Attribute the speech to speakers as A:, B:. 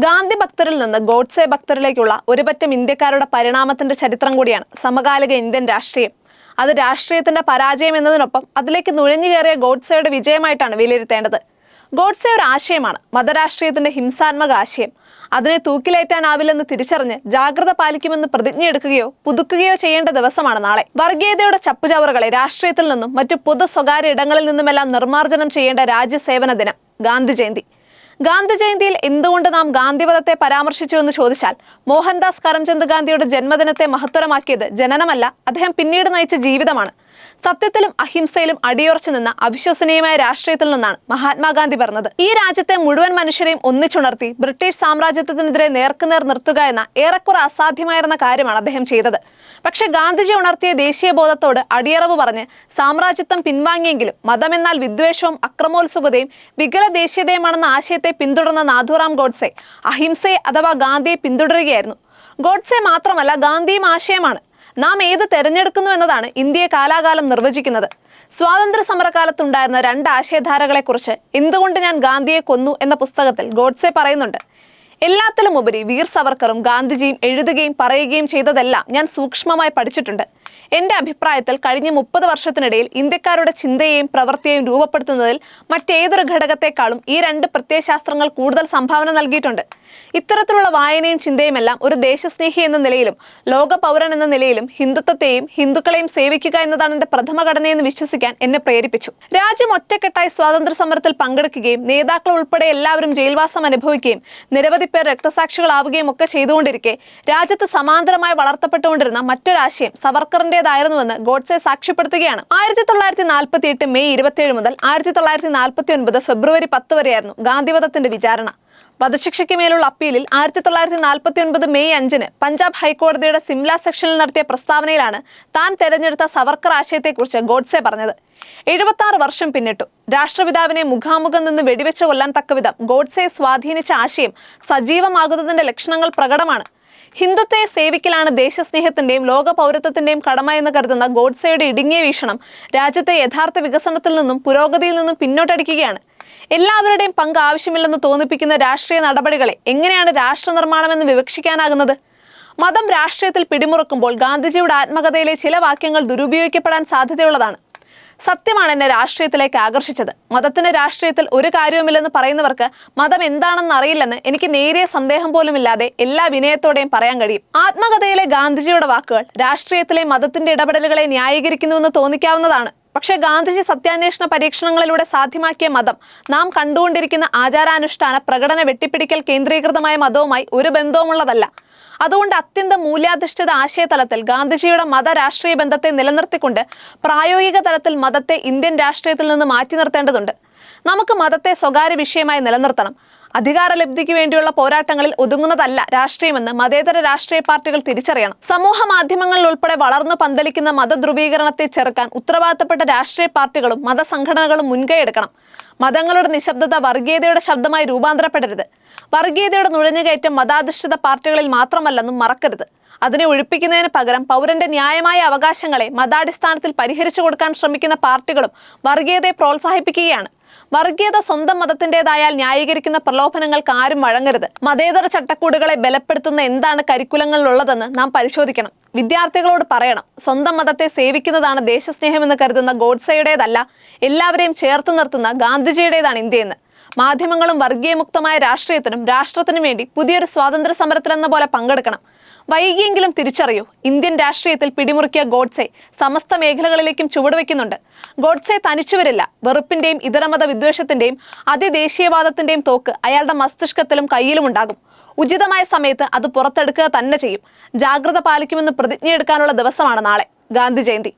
A: ഗാന്ധി ഭക്തരിൽ നിന്ന് ഗോഡ്സെ ഭക്തരിലേക്കുള്ള ഒരുപറ്റം ഇന്ത്യക്കാരുടെ പരിണാമത്തിന്റെ ചരിത്രം കൂടിയാണ് സമകാലിക ഇന്ത്യൻ രാഷ്ട്രീയം. അത് രാഷ്ട്രീയത്തിന്റെ പരാജയം എന്നതിനൊപ്പം അതിലേക്ക് നുഴഞ്ഞു കയറിയ ഗോഡ്സെയുടെ വിജയമായിട്ടാണ് വിലയിരുത്തേണ്ടത്. ഗോഡ്സെ ഒരു ആശയമാണ്, മതരാഷ്ട്രീയത്തിന്റെ ഹിംസാത്മക ആശയം. അതിനെ തൂക്കിലേറ്റാനാവില്ലെന്ന് തിരിച്ചറിഞ്ഞ് ജാഗ്രത പാലിക്കുമെന്ന് പ്രതിജ്ഞയെടുക്കുകയോ പുതുക്കുകയോ ചെയ്യേണ്ട ദിവസമാണ് നാളെ. വർഗീയതയുടെ ചപ്പുചവറുകളെ രാഷ്ട്രീയത്തിൽ നിന്നും മറ്റു പൊതു സ്വകാര്യ ഇടങ്ങളിൽ നിന്നുമെല്ലാം നിർമ്മാർജ്ജനം ചെയ്യേണ്ട രാജ്യസേവന ദിനം ഗാന്ധി ജയന്തി. ഗാന്ധി ജയന്തിയിൽ എന്തുകൊണ്ട് നാം ഗാന്ധിവധത്തെ പരാമർശിച്ചു എന്ന് ചോദിച്ചാൽ, മോഹൻദാസ് കരംചന്ദ് ഗാന്ധിയുടെ ജന്മദിനത്തെ മഹത്തരമാക്കിയത് ജനനമല്ല, അദ്ദേഹം പിന്നീട് നയിച്ച ജീവിതമാണ്. സത്യത്തിലും അഹിംസയിലും അടിയുറച്ചു നിന്ന അവിശ്വസനീയമായ രാഷ്ട്രീയത്തിൽ നിന്നാണ് മഹാത്മാഗാന്ധി പറഞ്ഞത്. ഈ രാജ്യത്തെ മുഴുവൻ മനുഷ്യരെയും ഒന്നിച്ചുണർത്തി ബ്രിട്ടീഷ് സാമ്രാജ്യത്തിനെതിരെ നേർക്കുനേർ നിർത്തുക എന്ന ഏറെക്കുറെ അസാധ്യമായിരുന്ന കാര്യമാണ് അദ്ദേഹം ചെയ്തത്. പക്ഷെ ഗാന്ധിജി ഉണർത്തിയ ദേശീയ ബോധത്തോട് അടിയറവ് പറഞ്ഞ് സാമ്രാജ്യത്വം പിൻവാങ്ങിയെങ്കിലും മതമെന്നാൽ വിദ്വേഷവും അക്രമോത്സുകതയും വികല ദേശീയതയുമാണെന്ന ആശയത്തെ പിന്തുടർന്ന നാഥുറാം ഗോഡ്സെ അഹിംസയെ അഥവാ ഗാന്ധിയെ പിന്തുടരുകയായിരുന്നു. ഗോഡ്സെ മാത്രമല്ല, ഗാന്ധിയും ആശയമാണ്. നാം ഏത് തെരഞ്ഞെടുക്കുന്നു എന്നതാണ് ഇന്ത്യയെ കാലാകാലം നിർവചിക്കുന്നത്. സ്വാതന്ത്ര്യ സമരകാലത്തുണ്ടായിരുന്ന രണ്ട് ആശയധാരകളെക്കുറിച്ച് എന്തുകൊണ്ട് ഞാൻ ഗാന്ധിയെ കൊന്നു എന്ന പുസ്തകത്തിൽ ഗോഡ്സെ പറയുന്നുണ്ട്. എല്ലാത്തിലും ഉപരി വീർ സവർക്കറും ഗാന്ധിജിയും എഴുതുകയും പറയുകയും ചെയ്തതെല്ലാം ഞാൻ സൂക്ഷ്മമായി പഠിച്ചിട്ടുണ്ട്. എന്റെ അഭിപ്രായത്തിൽ കഴിഞ്ഞ 30 വർഷത്തിനിടയിൽ ഇന്ത്യക്കാരുടെ ചിന്തയെയും പ്രവൃത്തിയെയും രൂപപ്പെടുത്തുന്നതിൽ മറ്റേതൊരു ഘടകത്തെക്കാളും ഈ രണ്ട് പ്രത്യയശാസ്ത്രങ്ങൾ കൂടുതൽ സംഭാവന നൽകിയിട്ടുണ്ട്. ഇത്തരത്തിലുള്ള വായനയും ചിന്തയുമെല്ലാം ഒരു ദേശസ്നേഹി എന്ന നിലയിലും ലോക പൗരൻ എന്ന നിലയിലും ഹിന്ദുത്വത്തെയും ഹിന്ദുക്കളെയും സേവിക്കുക എന്നതാണ് എന്റെ പ്രഥമ ഘടനയെന്ന് വിശ്വസിക്കാൻ എന്നെ പ്രേരിപ്പിച്ചു. രാജ്യം ഒറ്റക്കെട്ടായി സ്വാതന്ത്ര്യ സമരത്തിൽ പങ്കെടുക്കുകയും നേതാക്കൾ ഉൾപ്പെടെ എല്ലാവരും ജയിൽവാസം അനുഭവിക്കുകയും നിരവധി പേർ രക്തസാക്ഷികളാവുകയും ഒക്കെ ചെയ്തുകൊണ്ടിരിക്കെ രാജ്യത്ത് സമാന്തരമായി വളർത്തപ്പെട്ടുകൊണ്ടിരുന്ന മറ്റൊരാശയം സവർക്കറിന്റേതായിരുന്നുവെന്ന് ഗോഡ്സെ സാക്ഷ്യപ്പെടുത്തുകയാണ്. 1948 മെയ് 27 മുതൽ 1949 ഫെബ്രുവരി 10 വരെയായിരുന്നു ഗാന്ധിവധത്തിന്റെ വിചാരണ. വധശിക്ഷയ്ക്ക് മേലുള്ള അപ്പീലിൽ 1949 മെയ് 5-ന് പഞ്ചാബ് ഹൈക്കോടതിയുടെ സിംല സെക്ഷനിൽ നടത്തിയ പ്രസ്താവനയിലാണ് താൻ തെരഞ്ഞെടുത്ത സവർക്കർ ആശയത്തെക്കുറിച്ച് ഗോഡ്സെ പറഞ്ഞത്. 76 വർഷം പിന്നിട്ടു. രാഷ്ട്രപിതാവിനെ മുഖാമുഖം നിന്ന് വെടിവെച്ച് കൊല്ലാൻ തക്കവിധം ഗോഡ്സെയെ സ്വാധീനിച്ച ആശയം സജീവമാകുന്നതിന്റെ ലക്ഷണങ്ങൾ പ്രകടമാണ്. ഹിന്ദുത്വയെ സേവിക്കലാണ് ദേശസ്നേഹത്തിന്റെയും ലോക പൗരത്വത്തിന്റെയും കടമ എന്ന് കരുതുന്ന ഗോഡ്സെയുടെ ഇടുങ്ങിയ വീക്ഷണം രാജ്യത്തെ യഥാർത്ഥ വികസനത്തിൽ നിന്നും പുരോഗതിയിൽ നിന്നും പിന്നോട്ടടിക്കുകയാണ്. എല്ലാവരുടെയും പങ്ക് ആവശ്യമില്ലെന്ന് തോന്നിപ്പിക്കുന്ന രാഷ്ട്രീയ നടപടികളെ എങ്ങനെയാണ് രാഷ്ട്ര നിർമ്മാണമെന്ന് വിവക്ഷിക്കാനാകുന്നത്? മതം രാഷ്ട്രീയത്തിൽ പിടിമുറുക്കുമ്പോൾ ഗാന്ധിജിയുടെ ആത്മകഥയിലെ ചില വാക്യങ്ങൾ ദുരുപയോഗിക്കപ്പെടാൻ സാധ്യതയുള്ളതാണ്. സത്യമാണ് എന്നെ രാഷ്ട്രീയത്തിലേക്ക് ആകർഷിച്ചത്. മതത്തിന് രാഷ്ട്രീയത്തിൽ ഒരു കാര്യവുമില്ലെന്ന് പറയുന്നവർക്ക് മതം എന്താണെന്ന് അറിയില്ലെന്ന് എനിക്ക് നേരിയ സന്ദേഹം പോലുമില്ലാതെ എല്ലാ വിനയത്തോടെയും പറയാൻ കഴിയും. ആത്മകഥയിലെ ഗാന്ധിജിയുടെ വാക്കുകൾ രാഷ്ട്രീയത്തിലെ മതത്തിന്റെ ഇടപെടലുകളെ ന്യായീകരിക്കുന്നുവെന്ന് തോന്നിക്കാവുന്നതാണ്. പക്ഷെ ഗാന്ധിജി സത്യാന്വേഷണ പരീക്ഷണങ്ങളിലൂടെ സാധ്യമാക്കിയ മതം നാം കണ്ടുകൊണ്ടിരിക്കുന്ന ആചാരാനുഷ്ഠാന പ്രകടന വെട്ടിപ്പിടിക്കൽ കേന്ദ്രീകൃതമായ മതവുമായി ഒരു ബന്ധവുമുള്ളതല്ല. അതുകൊണ്ട് അത്യന്തം മൂല്യാധിഷ്ഠിത ആശയതലത്തിൽ ഗാന്ധിജിയുടെ മതരാഷ്ട്രീയ ബന്ധത്തെ നിലനിർത്തിക്കൊണ്ട് പ്രായോഗിക തലത്തിൽ മതത്തെ ഇന്ത്യൻ രാഷ്ട്രീയത്തിൽ നിന്ന് മാറ്റി നിർത്തേണ്ടതുണ്ട്. നമുക്ക് മതത്തെ സ്വകാര്യ വിഷയമായി നിലനിർത്തണം. അധികാരലബ്ധിക്ക് വേണ്ടിയുള്ള പോരാട്ടങ്ങളിൽ ഒതുങ്ങുന്നതല്ല രാഷ്ട്രീയമെന്ന് മതേതര രാഷ്ട്രീയ പാർട്ടികൾ തിരിച്ചറിയണം. സമൂഹ മാധ്യമങ്ങളിൽ ഉൾപ്പെടെ വളർന്നു പന്തലിക്കുന്ന മതധ്രുവീകരണത്തെ ചെറുക്കാൻ ഉത്തരവാദിത്തപ്പെട്ട രാഷ്ട്രീയ പാർട്ടികളും മതസംഘടനകളും മുൻകൈയെടുക്കണം. മതങ്ങളുടെ നിശബ്ദത വർഗീയതയുടെ ശബ്ദമായി രൂപാന്തരപ്പെടരുത്. വർഗീയതയുടെ നുഴഞ്ഞുകയറ്റം മതാധിഷ്ഠിത പാർട്ടികളിൽ മാത്രമല്ലെന്നും മറക്കരുത്. അതിനെ ഒഴിപ്പിക്കുന്നതിന് പകരം പൗരന്റെ ന്യായമായ അവകാശങ്ങളെ മതാടിസ്ഥാനത്തിൽ പരിഹരിച്ചു കൊടുക്കാൻ ശ്രമിക്കുന്ന പാർട്ടികളും വർഗീയതയെ പ്രോത്സാഹിപ്പിക്കുകയാണ്. വർഗീയത സ്വന്തം മതത്തിൻ്റെതായാൽ ന്യായീകരിക്കുന്ന പ്രലോഭനങ്ങൾക്ക് ആരും വഴങ്ങരുത്. മതേതര ചട്ടക്കൂടുകളെ ബലപ്പെടുത്തുന്ന എന്താണ് കരിക്കുലങ്ങളിലുള്ളതെന്ന് നാം പരിശോധിക്കണം. വിദ്യാർത്ഥികളോട് പറയണം, സ്വന്തം മതത്തെ സേവിക്കുന്നതാണ് ദേശസ്നേഹമെന്ന് കരുതുന്ന ഗോഡ്സെയുടേതല്ല, എല്ലാവരെയും ചേർത്ത് നിർത്തുന്ന ഗാന്ധിജിയുടേതാണ് ഇന്ത്യയെന്ന്. മാധ്യമങ്ങളും വർഗീയമുക്തമായ രാഷ്ട്രീയത്തിനും രാഷ്ട്രത്തിനും വേണ്ടി പുതിയൊരു സ്വാതന്ത്ര്യ സമരത്തിലെന്ന പോലെ പങ്കെടുക്കണം. വൈകിയെങ്കിലും തിരിച്ചറിയൂ, ഇന്ത്യൻ രാഷ്ട്രീയത്തിൽ പിടിമുറുക്കിയ ഗോഡ്സെ സമസ്ത മേഖലകളിലേക്കും ചുവടുവെക്കുന്നുണ്ട്. ഗോഡ്സെ തനിച്ചുവരില്ല. വെറുപ്പിന്റെയും ഇതരമത വിദ്വേഷത്തിന്റെയും അതിദേശീയവാദത്തിന്റെയും തോക്ക് അയാളുടെ മസ്തിഷ്കത്തിലും കയ്യിലും ഉണ്ടാകും. ഉചിതമായ സമയത്ത് അത് പുറത്തെടുക്കുക തന്നെ ചെയ്യും. ജാഗ്രത പാലിക്കുമെന്ന് പ്രതിജ്ഞയെടുക്കാനുള്ള ദിവസമാണ് നാളെ ഗാന്ധി ജയന്തി.